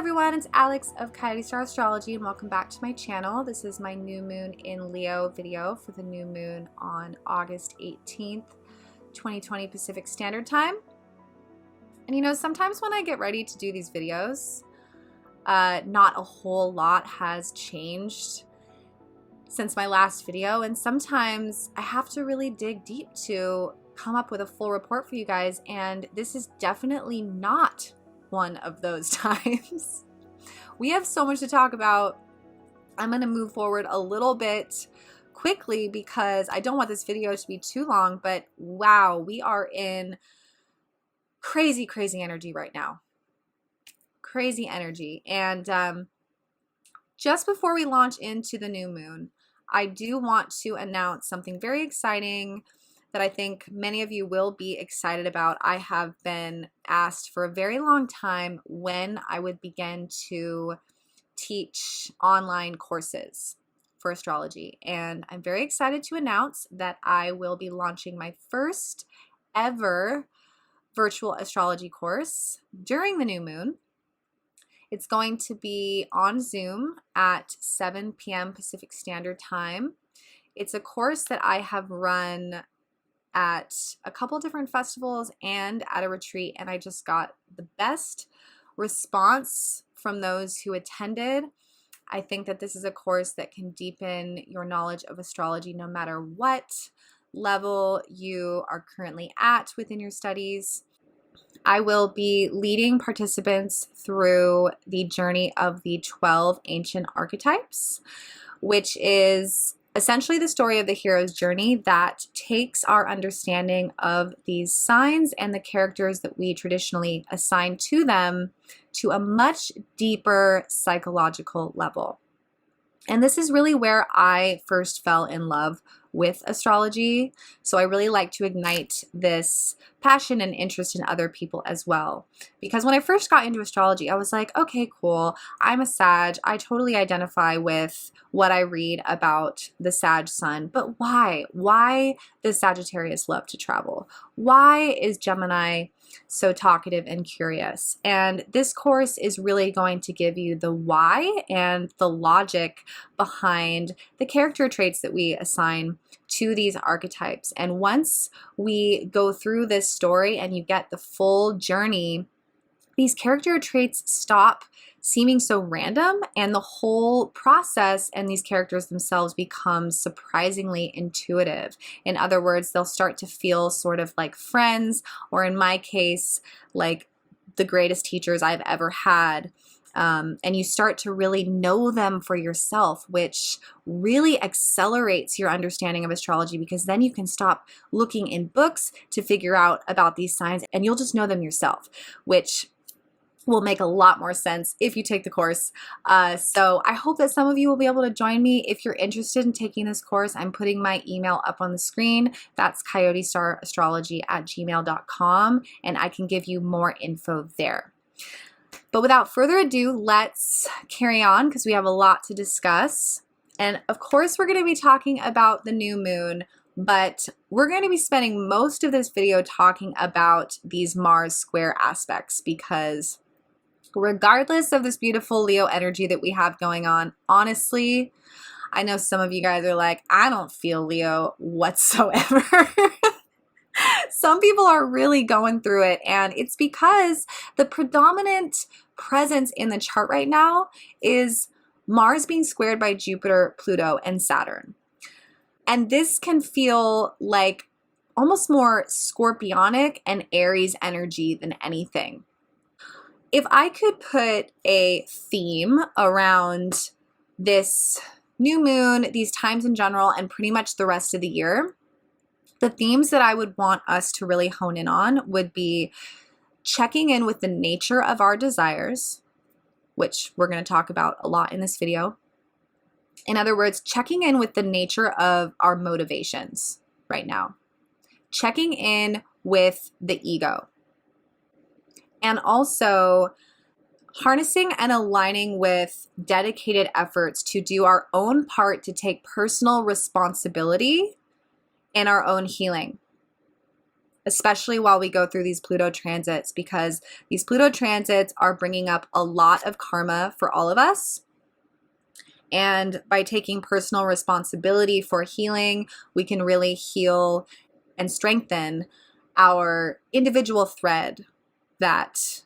everyone, it's Alex of Coyote Star Astrology and welcome back to my channel. This is my new moon in Leo video for the new moon on August 18th, 2020 Pacific Standard Time. And you know, sometimes when I get ready to do these videos, not a whole lot has changed since my last video, and sometimes I have to really dig deep to come up with a full report for you guys, and this is definitely not one of those times. We have so much to talk about. I'm going to move forward a little bit quickly because I don't want this video to be too long, but wow, we are in crazy energy right now. Crazy energy. And just before we launch into the new moon, I do want to announce something very exciting that I think many of you will be excited about. I have been asked for a very long time when I would begin to teach online courses for astrology. And I'm very excited to announce that I will be launching my first ever virtual astrology course during the new moon. It's going to be on Zoom at 7 p.m. Pacific Standard Time. It's a course that I have run at a couple different festivals and at a retreat, and I just got the best response from those who attended. I think that this is a course that can deepen your knowledge of astrology no matter what level you are currently at within your studies. I will be leading participants through the journey of the 12 ancient archetypes, which is essentially the story of the hero's journey that takes our understanding of these signs and the characters that we traditionally assign to them to a much deeper psychological level. And this is really where I first fell in love with astrology. So I really like to ignite this passion and interest in other people as well. Because when I first got into astrology, I was like, okay, cool. I'm a Sag. I totally identify with what I read about the Sag sun. But why? Why does Sagittarius love to travel? Why is Gemini so talkative and curious? And this course is really going to give you the why and the logic behind the character traits that we assign to these archetypes. And once we go through this story and you get the full journey, these character traits stop seeming so random, and the whole process and these characters themselves become surprisingly intuitive. In other words, they'll start to feel sort of like friends, or in my case, like the greatest teachers I've ever had. And you start to really know them for yourself, which really accelerates your understanding of astrology, because then you can stop looking in books to figure out about these signs and you'll just know them yourself, which will make a lot more sense if you take the course. So I hope that some of you will be able to join me. If you're interested in taking this course, I'm putting my email up on the screen. That's coyotestarastrology@gmail.com, and I can give you more info there. But without further ado, let's carry on because we have a lot to discuss. And of course, we're going to be talking about the new moon, but we're going to be spending most of this video talking about these Mars square aspects, because regardless of this beautiful Leo energy that we have going on, honestly, I know some of you guys are like, I don't feel Leo whatsoever. Some people are really going through it, and it's because the predominant presence in the chart right now is Mars being squared by Jupiter, Pluto, and Saturn. And this can feel like almost more scorpionic and Aries energy than anything. If I could put a theme around this new moon, these times in general, and pretty much the rest of the year, the themes that I would want us to really hone in on would be checking in with the nature of our desires, which we're going to talk about a lot in this video. In other words, checking in with the nature of our motivations right now. Checking in with the ego. And also harnessing and aligning with dedicated efforts to do our own part to take personal responsibility in our own healing. especially while we go through these Pluto transits, because these Pluto transits are bringing up a lot of karma for all of us. And by taking personal responsibility for healing, we can really heal and strengthen our individual thread that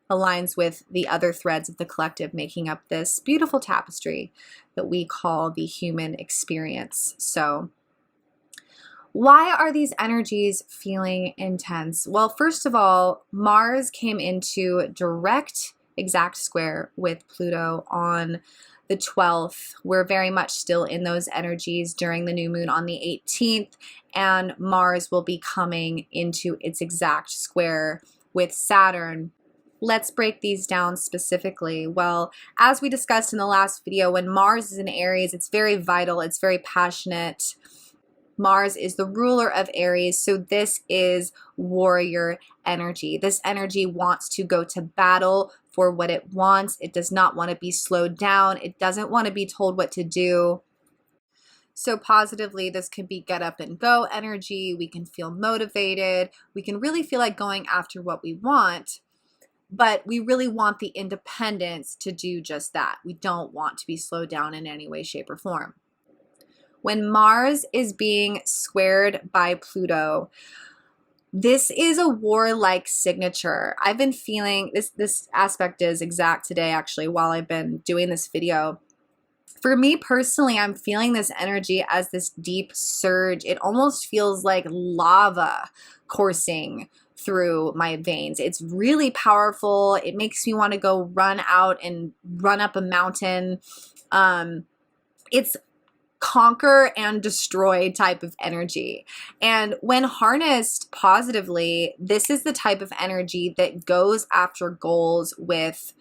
aligns with the other threads of the collective, making up this beautiful tapestry that we call the human experience. So why are these energies feeling intense? Well, first of all, Mars came into direct exact square with Pluto on the 12th. We're very much still in those energies during the new moon on the 18th, and Mars will be coming into its exact square with Saturn. Let's break these down specifically. Well, as we discussed in the last video, when Mars is in Aries, it's very vital, it's very passionate. Mars is the ruler of Aries, so this is warrior energy. This energy wants to go to battle for what it wants. It does not want to be slowed down. It doesn't want to be told what to do. So positively, this can be get up and go energy. We can feel motivated. We can really feel like going after what we want, but we really want the independence to do just that. We don't want to be slowed down in any way, shape, or form. When Mars is being squared by Pluto, this is a warlike signature. I've been feeling this aspect is exact today, actually, while I've been doing this video. For me personally, I'm feeling this energy as this deep surge. It almost feels like lava coursing through my veins. It's really powerful. It makes me want to go run out and run up a mountain. It's conquer and destroy type of energy. And when harnessed positively, this is the type of energy that goes after goals with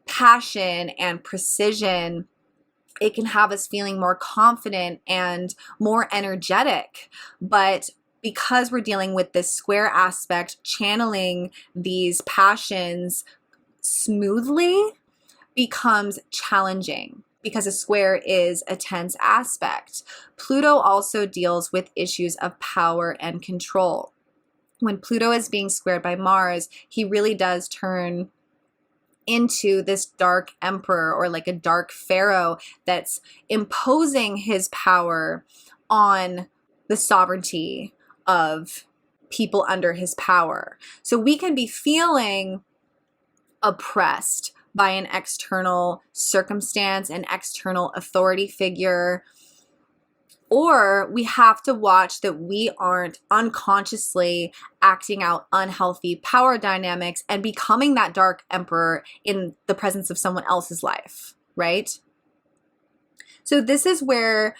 passion and precision. It can have us feeling more confident and more energetic. But because we're dealing with this square aspect, channeling these passions smoothly becomes challenging, because a square is a tense aspect. Pluto also deals with issues of power and control. When Pluto is being squared by Mars, he really does turn into this dark emperor, or like a dark pharaoh that's imposing his power on the sovereignty of people under his power. So we can be feeling oppressed by an external circumstance, an external authority figure, or we have to watch that we aren't unconsciously acting out unhealthy power dynamics and becoming that dark emperor in the presence of someone else's life, right? So this is where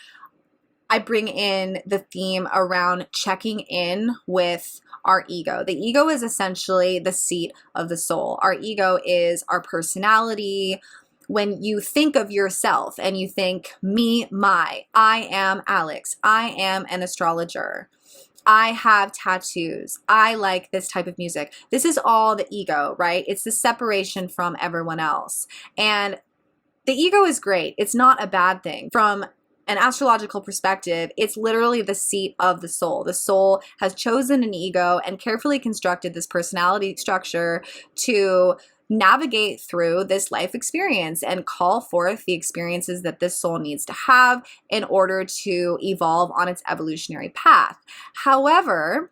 I bring in the theme around checking in with our ego. The ego is essentially the seat of the soul. Our ego is our personality. When you think of yourself and you think me, I am Alex, I am an astrologer, I have tattoos, I like this type of music. This is all the ego, right? It's the separation from everyone else. And the ego is great. It's not a bad thing. From an astrological perspective, it's literally the seat of the soul. The soul has chosen an ego and carefully constructed this personality structure to navigate through this life experience and call forth the experiences that this soul needs to have in order to evolve on its evolutionary path. However,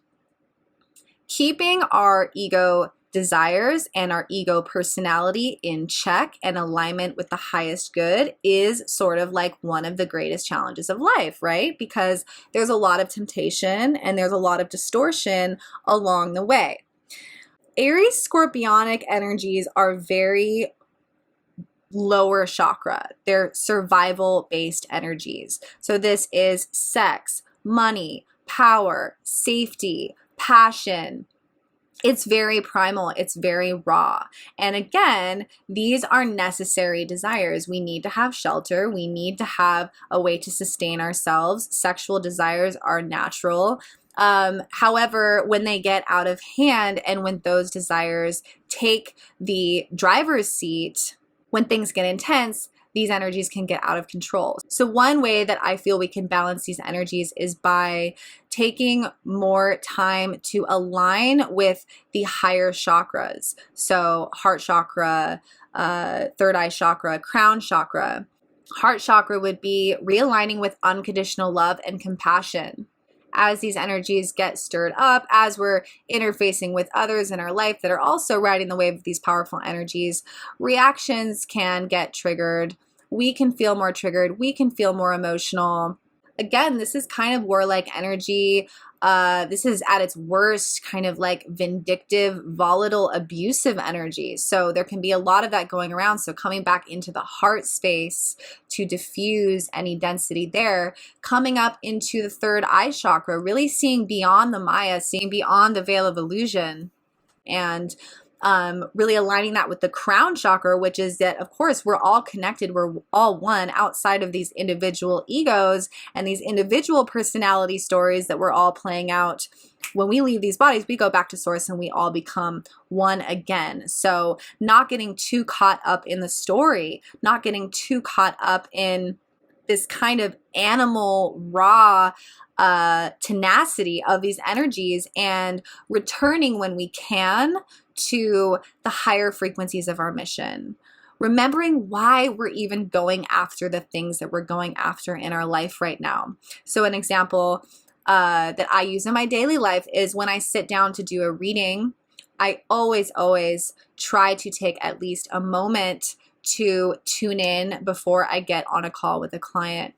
keeping our ego desires and our ego personality in check and alignment with the highest good is sort of like one of the greatest challenges of life, right? Because there's a lot of temptation and there's a lot of distortion along the way. Aries scorpionic energies are very lower chakra. They're survival-based energies. So this is sex, money, power, safety, passion. It's very primal, it's very raw. And again, these are necessary desires. We need to have shelter, we need to have a way to sustain ourselves. Sexual desires are natural. However, when they get out of hand and when those desires take the driver's seat, when things get intense, these energies can get out of control. So one way that I feel we can balance these energies is by taking more time to align with the higher chakras. So heart chakra, third eye chakra, crown chakra. Heart chakra would be realigning with unconditional love and compassion. As these energies get stirred up, as we're interfacing with others in our life that are also riding the wave of these powerful energies, reactions can get triggered. We can feel more triggered. We can feel more emotional. Again, this is kind of warlike energy. This is at its worst kind of like vindictive, volatile, abusive energy. So there can be a lot of that going around. So coming back into the heart space to diffuse any density there, coming up into the third eye chakra, really seeing beyond the Maya, seeing beyond the veil of illusion, and really aligning that with the crown chakra, which is that, of course, we're all connected. We're all one outside of these individual egos and these individual personality stories that we're all playing out. When we leave these bodies, we go back to source and we all become one again. So not getting too caught up in the story, not getting too caught up in this kind of animal, raw tenacity of these energies, and returning when we can to the higher frequencies of our mission. Remembering why we're even going after the things that we're going after in our life right now. So an example that I use in my daily life is when I sit down to do a reading, I always try to take at least a moment to tune in before I get on a call with a client.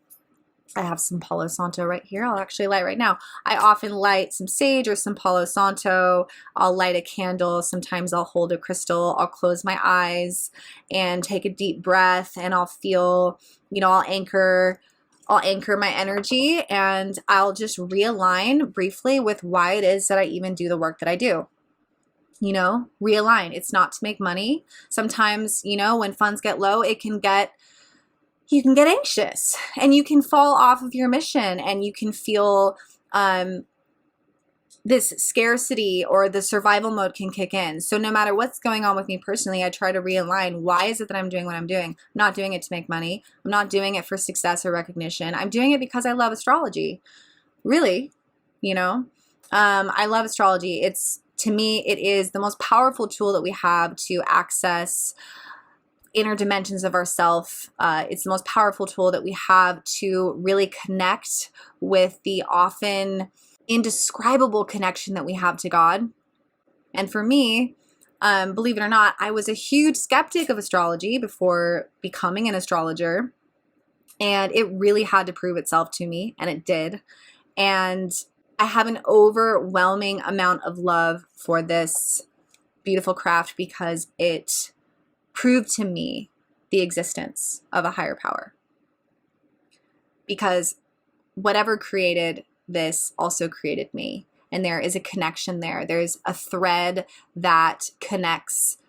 I have some Palo Santo right here. I'll actually light right now. I often light some sage or some Palo Santo. I'll light a candle. Sometimes I'll hold a crystal. I'll close my eyes and take a deep breath, and I'll feel, I'll anchor my energy, and I'll just realign briefly with why it is that I even do the work that I do. Realign. It's not to make money. Sometimes, when funds get low, you can get anxious and you can fall off of your mission, and you can feel this scarcity, or the survival mode can kick in. So no matter what's going on with me personally, I try to realign. Why is it that I'm doing what I'm doing? I'm not doing it to make money. I'm not doing it for success or recognition. I'm doing it because I love astrology. Really, I love astrology. To me, it is the most powerful tool that we have to access inner dimensions of ourself. It's the most powerful tool that we have to really connect with the often indescribable connection that we have to God. And for me, believe it or not, I was a huge skeptic of astrology before becoming an astrologer, and it really had to prove itself to me, and it did. And I have an overwhelming amount of love for this beautiful craft because it proved to me the existence of a higher power. Because whatever created this also created me. And there is a connection there. There's a thread that connects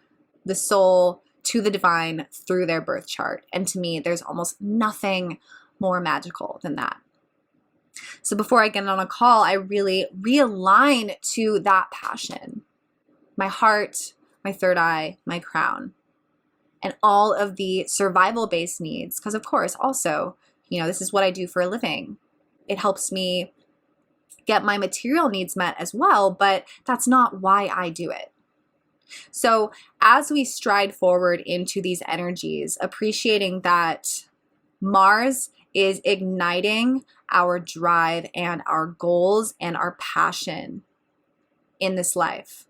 the soul to the divine through their birth chart. And to me, there's almost nothing more magical than that. So before I get on a call, I really realign to that passion. My heart, my third eye, my crown, and all of the survival-based needs. Because of course, also, this is what I do for a living. It helps me get my material needs met as well, but that's not why I do it. So as we stride forward into these energies, appreciating that Mars is igniting our drive and our goals and our passion in this life.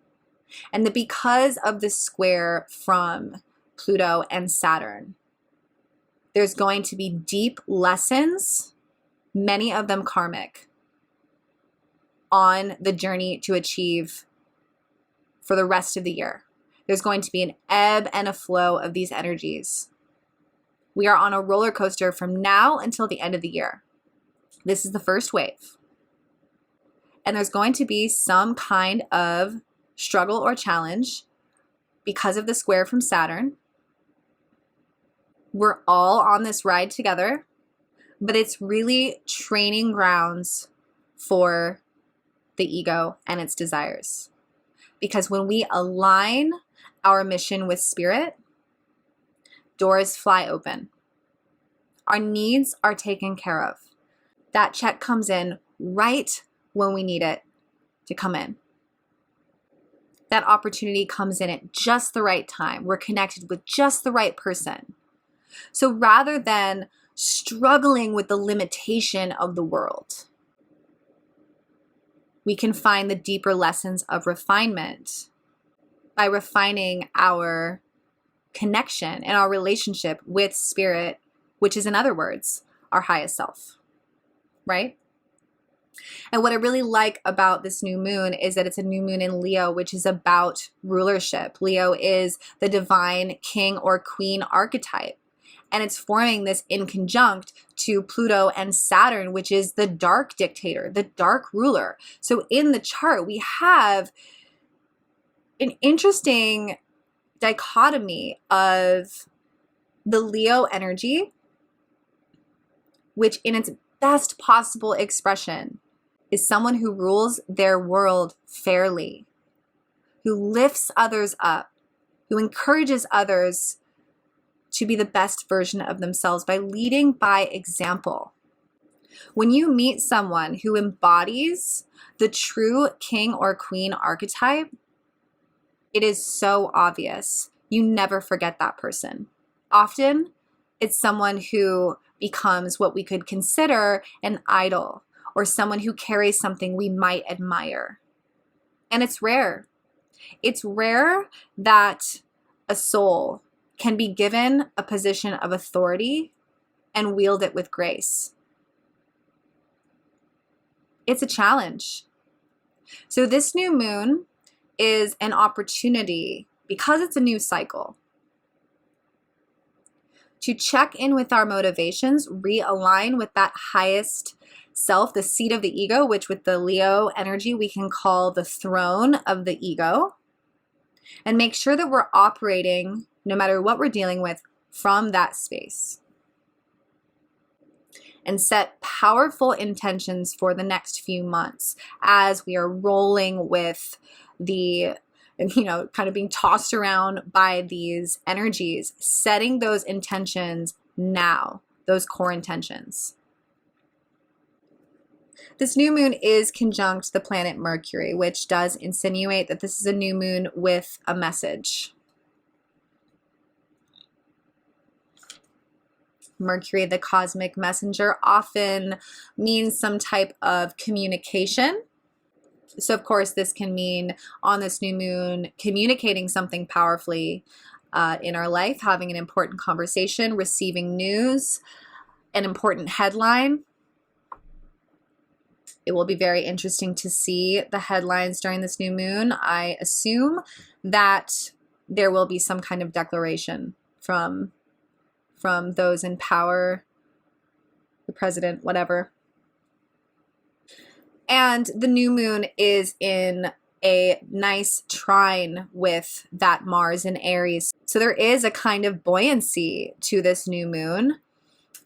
And that because of the square from Pluto and Saturn, there's going to be deep lessons, many of them karmic, on the journey to achieve for the rest of the year. There's going to be an ebb and a flow of these energies. We are on a roller coaster from now until the end of the year. This is the first wave. And there's going to be some kind of struggle or challenge because of the square from Saturn. We're all on this ride together, but it's really training grounds for the ego and its desires. Because when we align our mission with spirit, doors fly open. Our needs are taken care of. That check comes in right when we need it to come in. That opportunity comes in at just the right time. We're connected with just the right person. So rather than struggling with the limitation of the world, we can find the deeper lessons of refinement by refining our connection and our relationship with spirit, which is, in other words, our highest self, right? And what I really like about this new moon is that it's a new moon in Leo, which is about rulership. Leo is the divine king or queen archetype. And it's forming this in conjunct to Pluto and Saturn, which is the dark dictator, the dark ruler. So in the chart, we have an interesting dichotomy of the Leo energy, which in its best possible expression is someone who rules their world fairly, who lifts others up, who encourages others to be the best version of themselves by leading by example. When you meet someone who embodies the true king or queen archetype, it is so obvious. You never forget that person. Often, it's someone who becomes what we could consider an idol, or someone who carries something we might admire. And it's rare. It's rare that a soul can be given a position of authority and wield it with grace. It's a challenge. So this new moon is an opportunity, because it's a new cycle, to check in with our motivations, realign with that highest self, the seat of the ego, which with the Leo energy we can call the throne of the ego, and make sure that we're operating, no matter what we're dealing with, from that space. And set powerful intentions for the next few months as we are rolling with the, kind of being tossed around by these energies, setting those intentions now, those core intentions. This new moon is conjunct the planet Mercury, which does insinuate that this is a new moon with a message. Mercury, the cosmic messenger, often means some type of communication. So of course, this can mean on this new moon, communicating something powerfully in our life, having an important conversation, receiving news, an important headline. It will be very interesting to see the headlines during this new moon. I assume that there will be some kind of declaration from those in power, the president, whatever. And the new moon is in a nice trine with that Mars in Aries. So there is a kind of buoyancy to this new moon.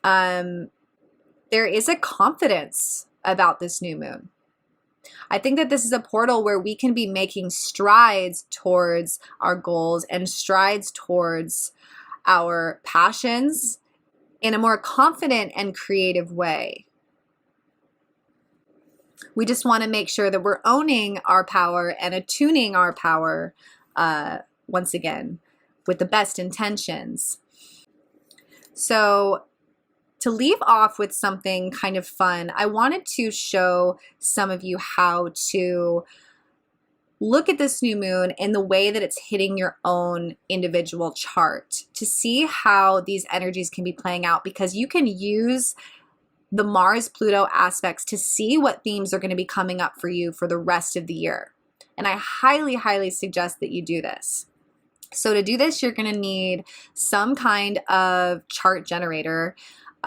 There is a confidence about this new moon. I think that this is a portal where we can be making strides towards our goals and strides towards our passions in a more confident and creative way. We just want to make sure that we're owning our power and attuning our power, once again, with the best intentions. So to leave off with something kind of fun, I wanted to show some of you how to look at this new moon in the way that it's hitting your own individual chart to see how these energies can be playing out, because you can use the Mars-Pluto aspects to see what themes are going to be coming up for you for the rest of the year. And I highly, highly suggest that you do this. So to do this, you're going to need some kind of chart generator.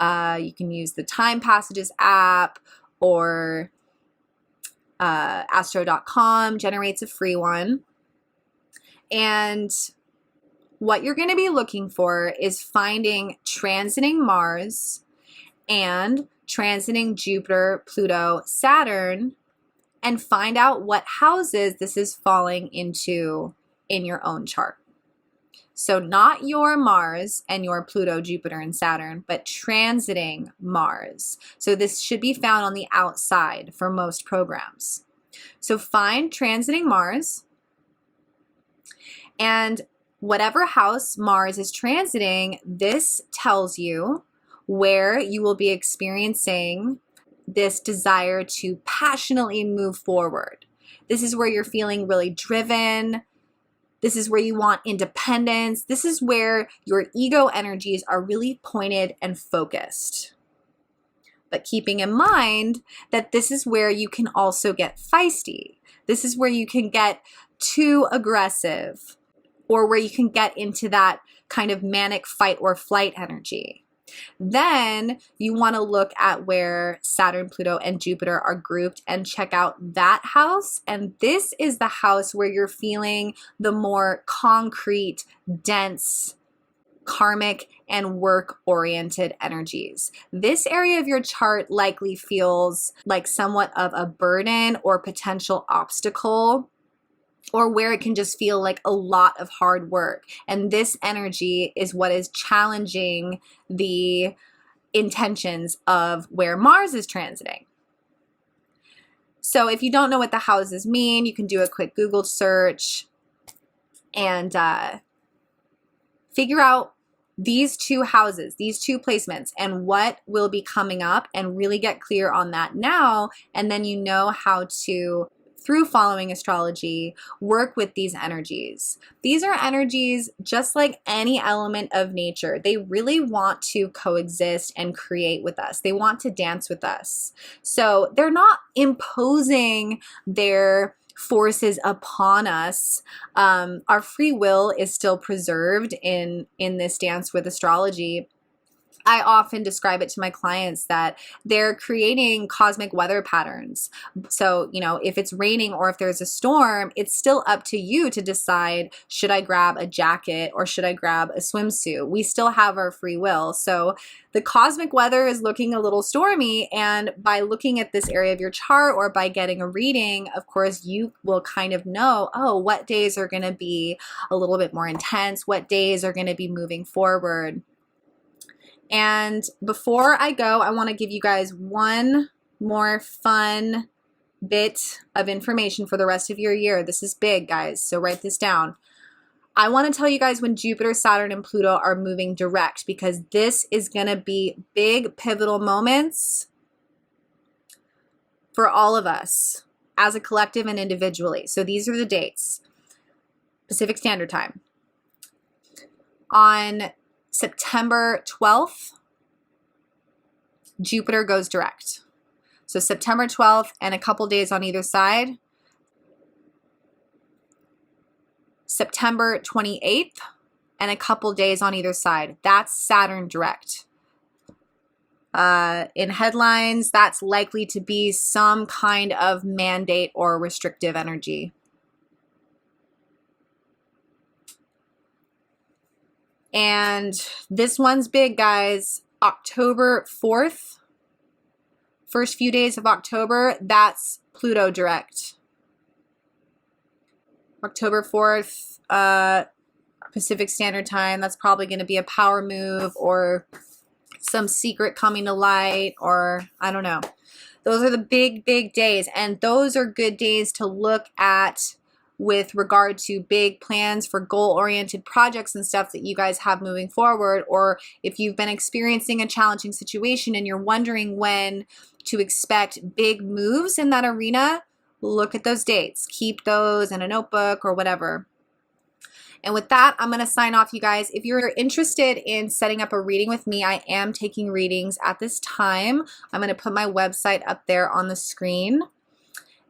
You can use the Time Passages app, or Astro.com generates a free one. And what you're going to be looking for is finding transiting Mars and transiting Jupiter, Pluto, Saturn, and find out what houses this is falling into in your own chart. So not your Mars and your Pluto, Jupiter, and Saturn, but transiting Mars. So this should be found on the outside for most programs. So find transiting Mars, and whatever house Mars is transiting, this tells you where you will be experiencing this desire to passionately move forward. This is where you're feeling really driven. This is where you want independence. This is where your ego energies are really pointed and focused. But keeping in mind that this is where you can also get feisty. This is where you can get too aggressive, or where you can get into that kind of manic fight or flight energy. Then you want to look at where Saturn, Pluto, and Jupiter are grouped and check out that house. And this is the house where you're feeling the more concrete, dense, karmic, and work-oriented energies. This area of your chart likely feels like somewhat of a burden or potential obstacle, or where it can just feel like a lot of hard work. And this energy is what is challenging the intentions of where Mars is transiting. So if you don't know what the houses mean, you can do a quick Google search and figure out these two houses, these two placements, and what will be coming up, and really get clear on that now. And then you know how to, through following astrology, work with these energies. These are energies just like any element of nature. They really want to coexist and create with us. They want to dance with us. So they're not imposing their forces upon us. Our free will is still preserved in this dance with astrology. I often describe it to my clients that they're creating cosmic weather patterns. So, you know, if it's raining or if there's a storm, it's still up to you to decide, should I grab a jacket or should I grab a swimsuit? We still have our free will. So the cosmic weather is looking a little stormy, and by looking at this area of your chart or by getting a reading, of course, you will kind of know, oh, what days are going to be a little bit more intense, what days are going to be moving forward. And before I go, I want to give you guys one more fun bit of information for the rest of your year. This is big, guys, so write this down. I want to tell you guys when Jupiter, Saturn, and Pluto are moving direct, because this is going to be big pivotal moments for all of us as a collective and individually. So these are the dates. Pacific Standard Time. On September 12th, Jupiter goes direct. So September 12th and a couple days on either side. September 28th and a couple days on either side. That's Saturn direct. In headlines, that's likely to be some kind of mandate or restrictive energy. And this one's big, guys. October 4th, first few days of October, that's Pluto direct. October 4th, Pacific Standard Time, that's probably going to be a power move or some secret coming to light, or I don't know. Those are the big, big days, and those are good days to look at with regard to big plans for goal-oriented projects and stuff that you guys have moving forward. Or if you've been experiencing a challenging situation and you're wondering when to expect big moves in that arena, look at those dates. Keep those in a notebook or whatever. And with that, I'm going to sign off, you guys. If you're interested in setting up a reading with me, I am taking readings at this time. I'm going to put my website up there on the screen.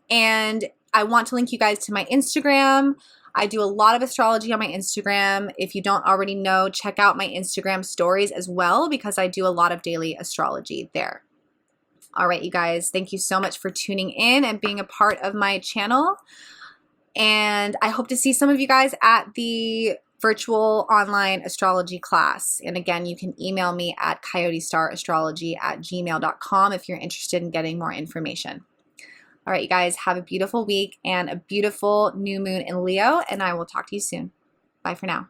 And I want to link you guys to my Instagram. I do a lot of astrology on my Instagram. If you don't already know, check out my Instagram stories as well, because I do a lot of daily astrology there. All right, you guys, thank you so much for tuning in and being a part of my channel. And I hope to see some of you guys at the virtual online astrology class. And again, you can email me at coyotestarastrology@gmail.com if you're interested in getting more information. All right, you guys, have a beautiful week and a beautiful new moon in Leo, and I will talk to you soon. Bye for now.